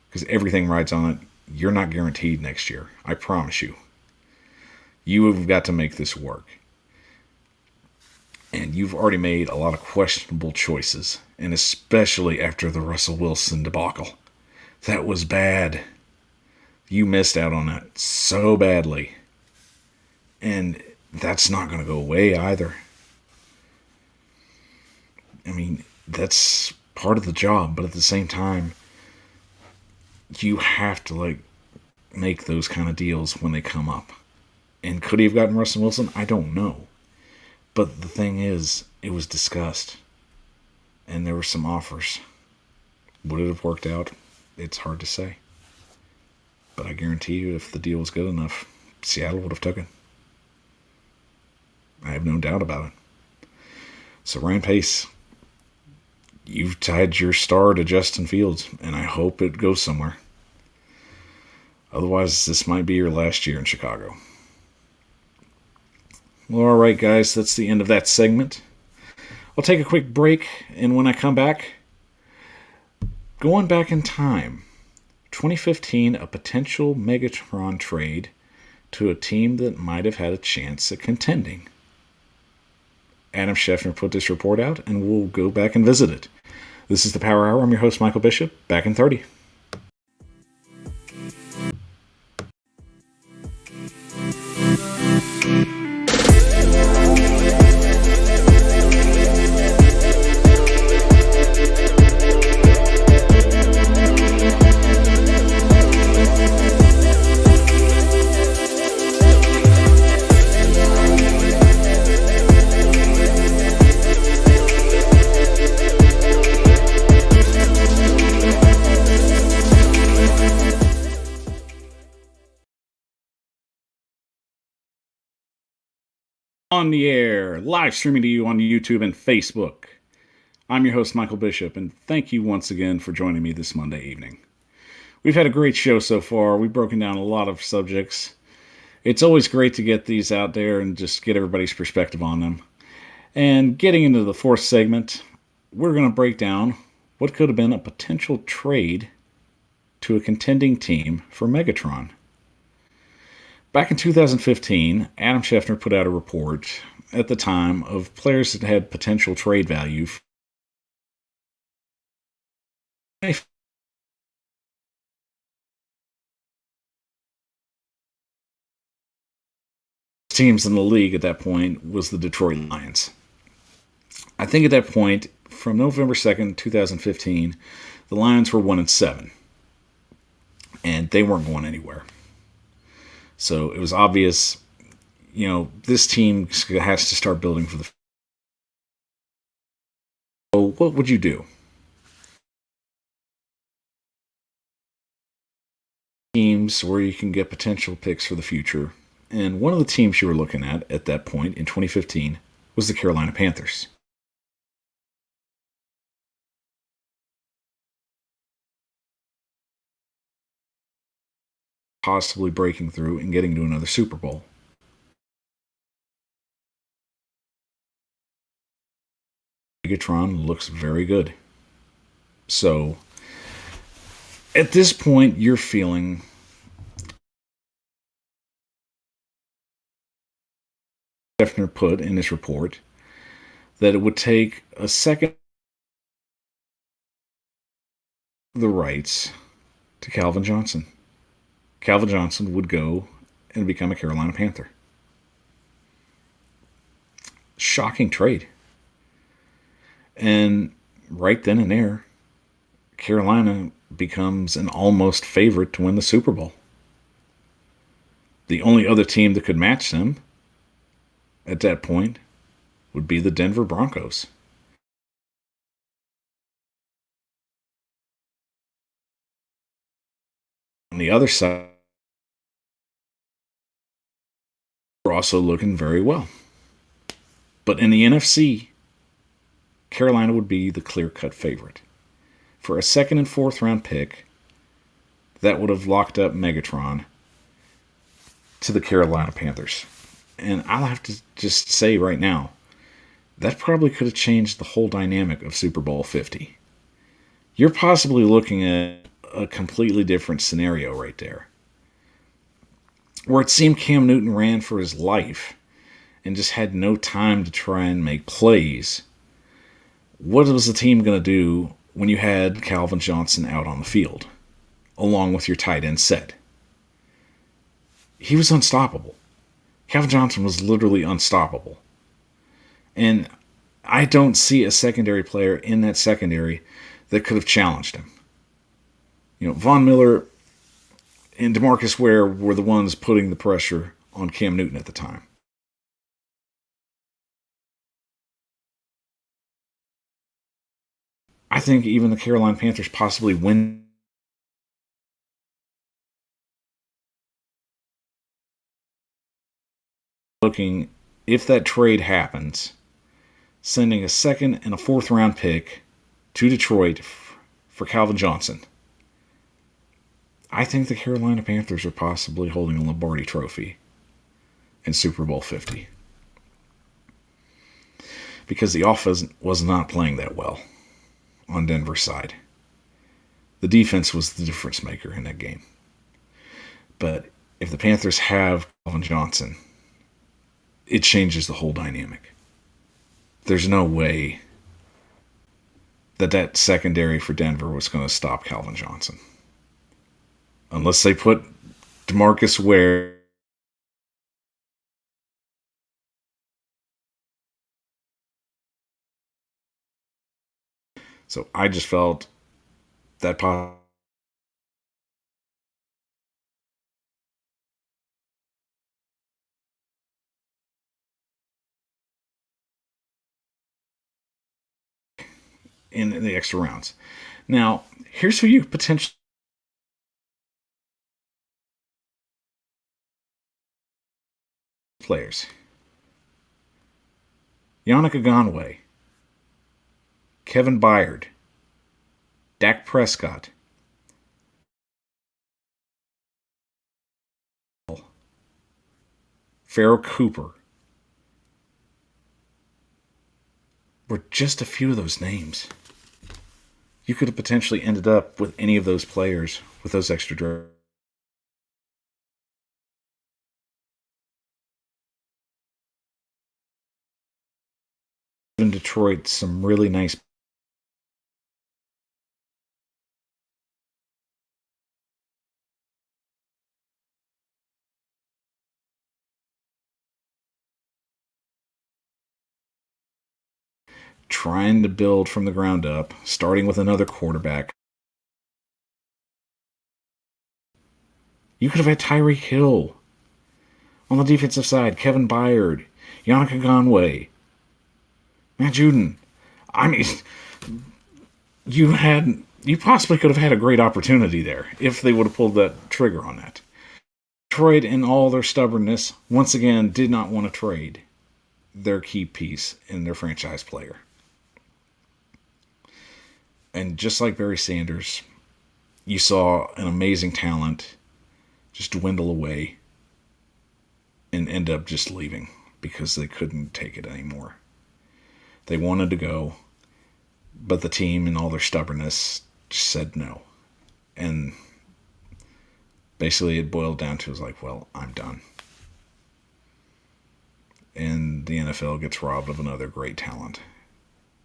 Because everything rides on it. You're not guaranteed next year. I promise you. You have got to make this work. And you've already made a lot of questionable choices. And especially after the Russell Wilson debacle. That was bad. You missed out on that so badly. And that's not going to go away either. I mean, that's part of the job. But at the same time, you have to, make those kind of deals when they come up. And could he have gotten Russell Wilson? I don't know. But the thing is, it was discussed. And there were some offers. Would it have worked out? It's hard to say. But I guarantee you, if the deal was good enough, Seattle would have took it. I have no doubt about it. So Ryan Pace, you've tied your star to Justin Fields, and I hope it goes somewhere. Otherwise, this might be your last year in Chicago. Well, all right, guys, that's the end of that segment. I'll take a quick break, and when I come back, going back in time, 2015, a potential Megatron trade to a team that might have had a chance at contending. Adam Scheffner put this report out, and we'll go back and visit it. This is the Power Hour. I'm your host, Michael Bishop. Back in 30. On the air, live streaming to you on YouTube and Facebook. I'm your host, Michael Bishop, and thank you once again for joining me this Monday evening. We've had a great show so far. We've broken down a lot of subjects. It's always great to get these out there and just get everybody's perspective on them. And getting into the 4th segment, we're going to break down what could have been a potential trade to a contending team for Megatron. Back in 2015, Adam Scheffner put out a report at the time of players that had potential trade value. Teams in the league at that point was the Detroit Lions. I think at that point, from November 2nd, 2015, the Lions were 1-7. And they weren't going anywhere. So it was obvious, this team has to start building for the. So what would you do? Teams where you can get potential picks for the future. And one of the teams you were looking at that point in 2015 was the Carolina Panthers. Possibly breaking through and getting to another Super Bowl. Megatron looks very good. So at this point, you're feeling Hefner put in his report that it would take a second the rights to Calvin Johnson. Calvin Johnson would go and become a Carolina Panther. Shocking trade. And right then and there, Carolina becomes an almost favorite to win the Super Bowl. The only other team that could match them at that point would be the Denver Broncos. On the other side, we're also looking very well. But in the NFC, Carolina would be the clear-cut favorite. For a second and fourth round pick, that would have locked up Megatron to the Carolina Panthers. And I'll have to just say right now, that probably could have changed the whole dynamic of Super Bowl 50. You're possibly looking at a completely different scenario right there, where it seemed Cam Newton ran for his life and just had no time to try and make plays. What was the team going to do when you had Calvin Johnson out on the field, along with your tight end set? He was unstoppable. Calvin Johnson was literally unstoppable. And I don't see a secondary player in that secondary that could have challenged him. You know, Von Miller and DeMarcus Ware were the ones putting the pressure on Cam Newton at the time. I think even the Carolina Panthers possibly win. Looking, if that trade happens, sending a second and a fourth round pick to Detroit for Calvin Johnson. I think the Carolina Panthers are possibly holding a Lombardi trophy in Super Bowl 50. Because the offense was not playing that well on Denver's side. The defense was the difference maker in that game. But if the Panthers have Calvin Johnson, it changes the whole dynamic. There's no way that secondary for Denver was going to stop Calvin Johnson. Unless they put DeMarcus Ware So I just felt that in the extra rounds. Now, here's who you potentially players. Yannick Ngakoue, Kevin Byard, Dak Prescott, Pharaoh Cooper were just a few of those names. You could have potentially ended up with any of those players with those extra drafts. In Detroit, some really nice trying to build from the ground up, starting with another quarterback. You could have had Tyreek Hill. On the defensive side, Kevin Byard, Yannick Ngakoue, Matt Judon. I mean, you possibly could have had a great opportunity there if they would have pulled that trigger on that. Detroit, in all their stubbornness, once again did not want to trade their key piece in their franchise player. And just like Barry Sanders, you saw an amazing talent just dwindle away and end up just leaving because they couldn't take it anymore. They wanted to go. But the team, in all their stubbornness, just said no. And basically it boiled down to, like, well, I'm done. And the NFL gets robbed of another great talent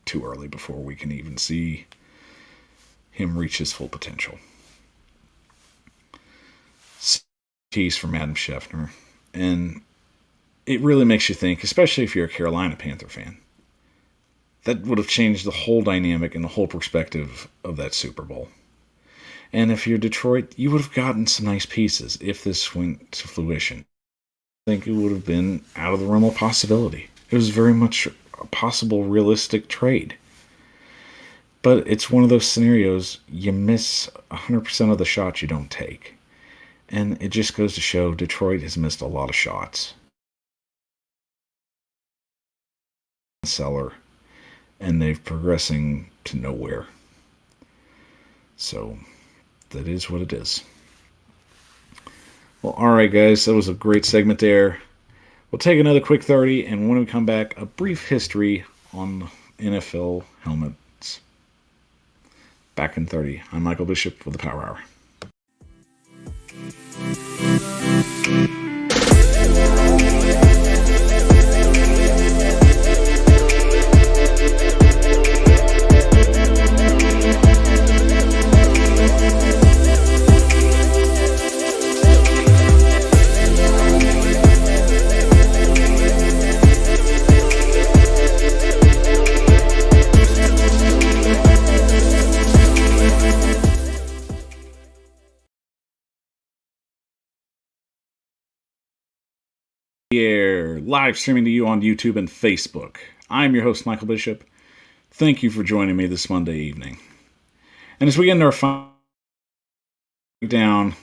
too early before we can even see him reach his full potential. Tease from Adam Schefter. And it really makes you think, especially if you're a Carolina Panther fan. That would have changed the whole dynamic and the whole perspective of that Super Bowl. And if you're Detroit, you would have gotten some nice pieces if this went to fruition. I think it would have been out of the realm of possibility. It was very much a possible, realistic trade. But it's one of those scenarios you miss 100% of the shots you don't take. And it just goes to show Detroit has missed a lot of shots. Cellar, and they're progressing to nowhere. So that is what it is. Well, alright guys, that was a great segment there. We'll take another quick 30, and when we come back, a brief history on NFL helmets. Back in 30. I'm Michael Bishop with the Power Hour. Here, live streaming to you on YouTube and Facebook. I'm your host, Michael Bishop. Thank you for joining me this Monday evening. And as we get into our final down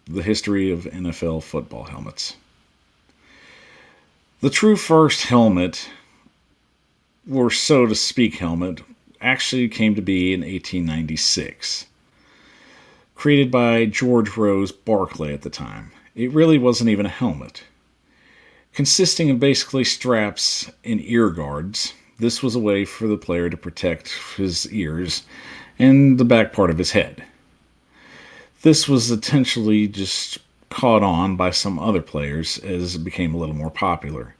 the history of NFL football helmets. The true first helmet, or so to speak helmet, actually came to be in 1896. Created by George Rose Barclay at the time. It really wasn't even a helmet. Consisting of basically straps and ear guards, this was a way for the player to protect his ears and the back part of his head. This was intentionally just caught on by some other players as it became a little more popular,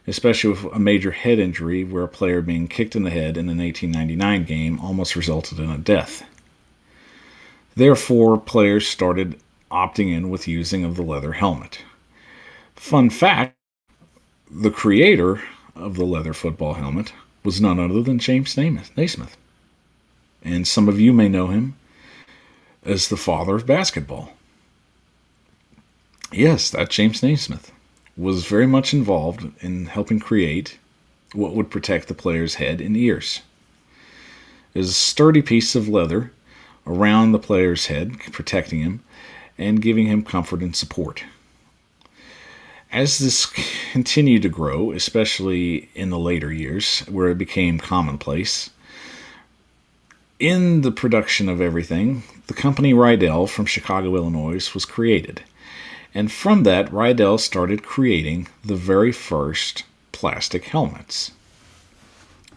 especially with a major head injury where a player being kicked in the head in an 1899 game almost resulted in a death. Therefore, players started opting in with using of the leather helmet. Fun fact, the creator of the leather football helmet was none other than James Naismith. And some of you may know him as the father of basketball. Yes, that James Naismith was very much involved in helping create what would protect the player's head and ears. It is a sturdy piece of leather around the player's head, protecting him and giving him comfort and support. As this continued to grow, especially in the later years, where it became commonplace, in the production of everything, the company Rydell from Chicago, Illinois was created. And from that, Rydell started creating the very first plastic helmets.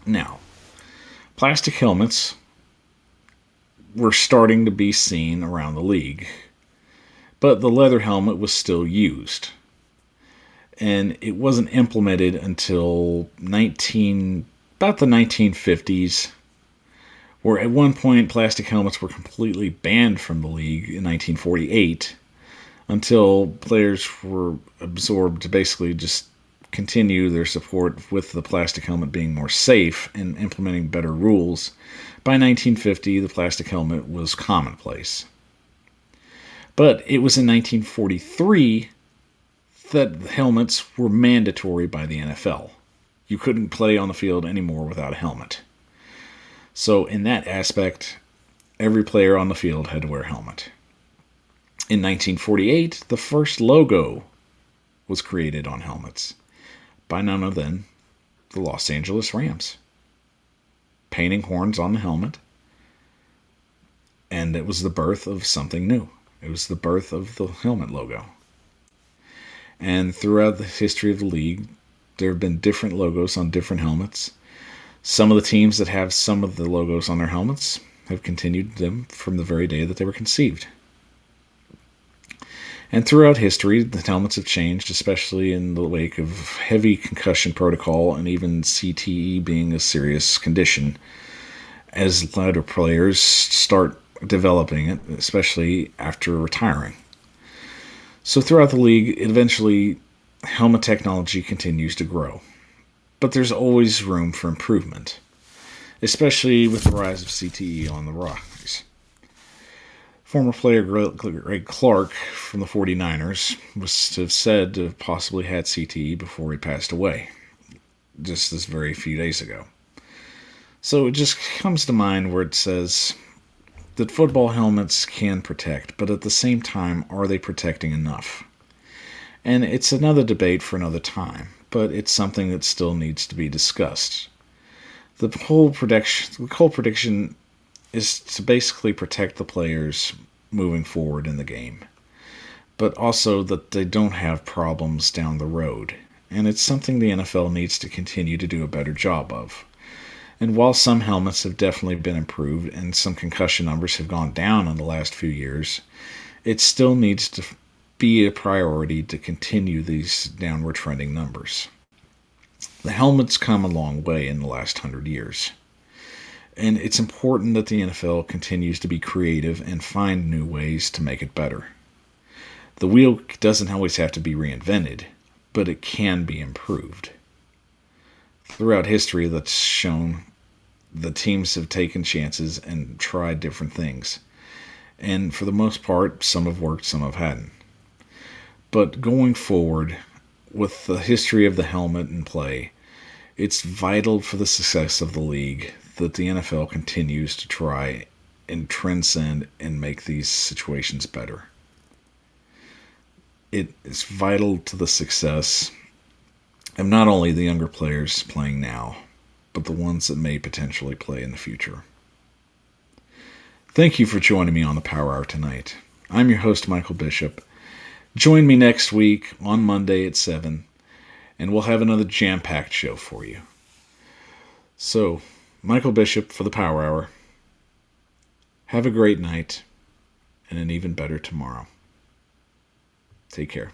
Now, plastic helmets were starting to be seen around the league, but the leather helmet was still used. And it wasn't implemented until about the 1950s, where at one point plastic helmets were completely banned from the league in 1948, until players were absorbed to basically just continue their support with the plastic helmet being more safe and implementing better rules. By 1950, the plastic helmet was commonplace. But it was in 1943 that helmets were mandatory by the NFL. You couldn't play on the field anymore without a helmet. So in that aspect, every player on the field had to wear a helmet. In 1948, the first logo was created on helmets by none other than the Los Angeles Rams. Painting horns on the helmet. And it was the birth of something new. It was the birth of the helmet logo. And throughout the history of the league, there have been different logos on different helmets. Some of the teams that have some of the logos on their helmets have continued them from the very day that they were conceived. And throughout history, the helmets have changed, especially in the wake of heavy concussion protocol and even CTE being a serious condition, as later players start developing it, especially after retiring. So throughout the league, eventually, helmet technology continues to grow. But there's always room for improvement, especially with the rise of CTE on the rise. Former player Greg Clark from the 49ers was to have said to have possibly had CTE before he passed away, just this very few days ago. So it just comes to mind where it says that football helmets can protect, but at the same time, are they protecting enough? And it's another debate for another time, but it's something that still needs to be discussed. The whole prediction is to basically protect the players moving forward in the game, but also that they don't have problems down the road. And it's something the NFL needs to continue to do a better job of. And while some helmets have definitely been improved and some concussion numbers have gone down in the last few years, it still needs to be a priority to continue these downward trending numbers. The helmet's come a long way in the last 100 years. And it's important that the NFL continues to be creative and find new ways to make it better. The wheel doesn't always have to be reinvented, but it can be improved. Throughout history, that's shown the teams have taken chances and tried different things. And for the most part, some have worked, some have hadn't. But going forward, with the history of the helmet in play, it's vital for the success of the league that the NFL continues to try and transcend and make these situations better. It is vital to the success of not only the younger players playing now, but the ones that may potentially play in the future. Thank you for joining me on the Power Hour tonight. I'm your host, Michael Bishop. Join me next week on Monday at 7, and we'll have another jam-packed show for you. So, Michael Bishop for the Power Hour. Have a great night and an even better tomorrow. Take care.